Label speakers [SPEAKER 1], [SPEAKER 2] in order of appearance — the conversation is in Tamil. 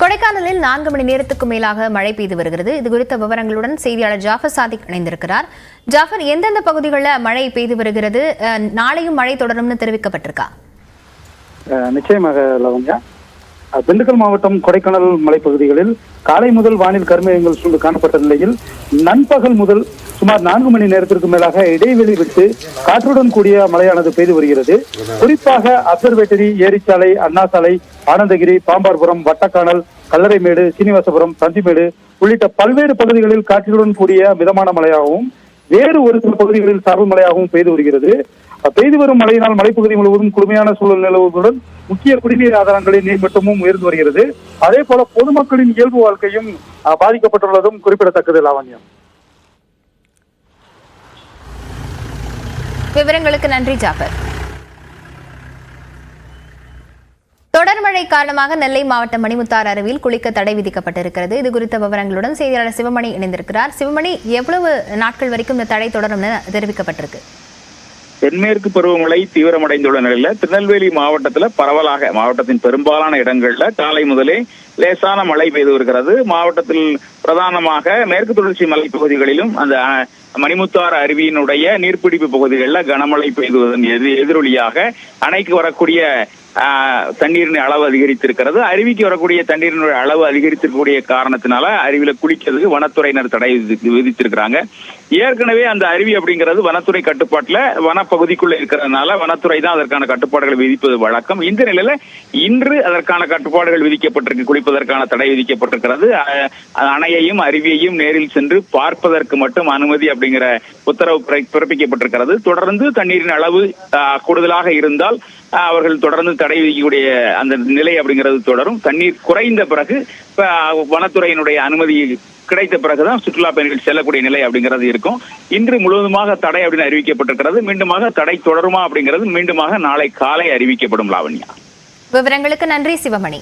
[SPEAKER 1] கொடைக்கானலில் 4 மணி நேரத்துக்கு மேலாக மழை பெய்து வருகிறது. இது குறித்த விவரங்களுடன் செய்தியாளர் ஜாஃபர் சாதிக் இணைந்திருக்கிறார். ஜாஃபர், எந்தெந்த பகுதிகளில் மழை பெய்து வருகிறது? நாளையும் மழை தொடரும்னு தெரிவிக்கப்பட்டிருக்கா?
[SPEAKER 2] நிச்சயமாக லவண்யா. திண்டுக்கல் மாவட்டம் கொடைக்கானல் மலைப்பகுதிகளில் காலை முதல் வானில் கருமேகங்கள் சூழ்ந்து காணப்பட்ட நிலையில் நண்பகல் முதல் சுமார் 4 மணி நேரத்திற்கு மேலாக இடைவெளி விட்டு காற்றுடன் கூடிய மழையானது பெய்து வருகிறது. குறிப்பாக அப்சர்வேட்டரி, ஏரிச்சாலை, அண்ணா சாலை, ஆனந்தகிரி, பாம்பார்புரம், வட்டக்கானல், கல்லறைமேடு, சீனிவாசபுரம், தந்திமேடு உள்ளிட்ட பல்வேறு பகுதிகளில் காற்றுடன் கூடிய மிதமான மழையாகவும் வேறு ஒரு சில பகுதிகளில் சாரல் மழையாகவும் பெய்து வருகிறது. பெய்து வரும் மழையினால் மலைப்பகுதி முழுவதும் குளுமையான சூழல் நிலவுவதுடன் முக்கிய குடிநீர் ஆதாரங்களின் நீர்மட்டமும் உயர்ந்து வருகிறது. அதே போல பொதுமக்களின் இயல்பு வாழ்க்கையும் பாதிக்கப்பட்டுள்ளதும் குறிப்பிடத்தக்கது. லாவண்யம்,
[SPEAKER 1] விவரங்களுக்கு நன்றி ஜாஃபர். தொடர் மழை காரணமாக நெல்லை மாவட்டம் மணிமுத்தாறு அருவியில் குளிக்க தடை விதிக்கப்பட்டிருக்கிறது. இது குறித்த விவரங்களுடன் செய்தியாளர் சிவமணி இணைந்திருக்கிறார். சிவமணி, எவ்வளவு நாட்கள் வரைக்கும் இந்த தடை தொடரும் தெரிவிக்கப்பட்டிருக்கு?
[SPEAKER 3] தென்மேற்கு பருவமழை தீவிரமடைந்துள்ள நிலையில திருநெல்வேலி மாவட்டத்துல பரவலாக மாவட்டத்தின் பெரும்பாலான இடங்கள்ல காலை முதலே லேசான மழை பெய்து வருகிறது. மாவட்டத்தில் பிரதானமாக மேற்கு தொடர்ச்சி மலைப்பகுதிகளிலும் அந்த மணிமுத்தாறு அருவியினுடைய நீர்பிடிப்பு பகுதிகளில் கனமழை பெய்துவதன் எதிரொலியாக அணைக்கு வரக்கூடிய தண்ணீரின் அளவு அதிகரித்திருக்கிறது. அருவிக்கு வரக்கூடிய தண்ணீரினுடைய அளவு அதிகரித்திருக்கக்கூடிய காரணத்தினால அருவியில குளிக்கிறதுக்கு வனத்துறையினர் தடை விதித்திருக்கிறாங்க. ஏற்கனவே அந்த அருவி அப்படிங்கிறது வனத்துறை கட்டுப்பாட்டுல வனப்பகுதிக்குள்ள இருக்கிறதுனால வனத்துறை தான் அதற்கான கட்டுப்பாடுகள் விதிப்பது வழக்கம். இந்த நிலையில இன்று அதற்கான கட்டுப்பாடுகள் விதிக்கப்பட்டிருக்கு. குளிப்பதற்கான தடை விதிக்கப்பட்டிருக்கிறது. அணையையும் அருவியையும் நேரில் சென்று பார்ப்பதற்கு மட்டும் அனுமதி அப்படிங்கிற உத்தரவு பிறப்பிக்கப்பட்டிருக்கிறது. தொடர்ந்து தண்ணீரின் அளவு கூடுதலாக இருந்தால் அவர்கள் தொடர்ந்து தடை விதிக்கக்கூடிய அந்த நிலை அப்படிங்கிறது தொடரும். தண்ணீர் குறைந்த பிறகு வனத்துறையினுடைய அனுமதி கிடைத்த பிறகுதான் சுற்றுலா பயணிகள் செல்லக்கூடிய நிலை அப்படிங்கிறது இருக்கும். இன்று முழுவதுமாக தடை அப்படின்னு அறிவிக்கப்பட்டிருக்கிறது. மீண்டுமாக தடை தொடருமா அப்படிங்கிறது மீண்டுமாக நாளை காலை அறிவிக்கப்படும். லாவண்யா,
[SPEAKER 1] விவரங்களுக்கு நன்றி சிவமணி.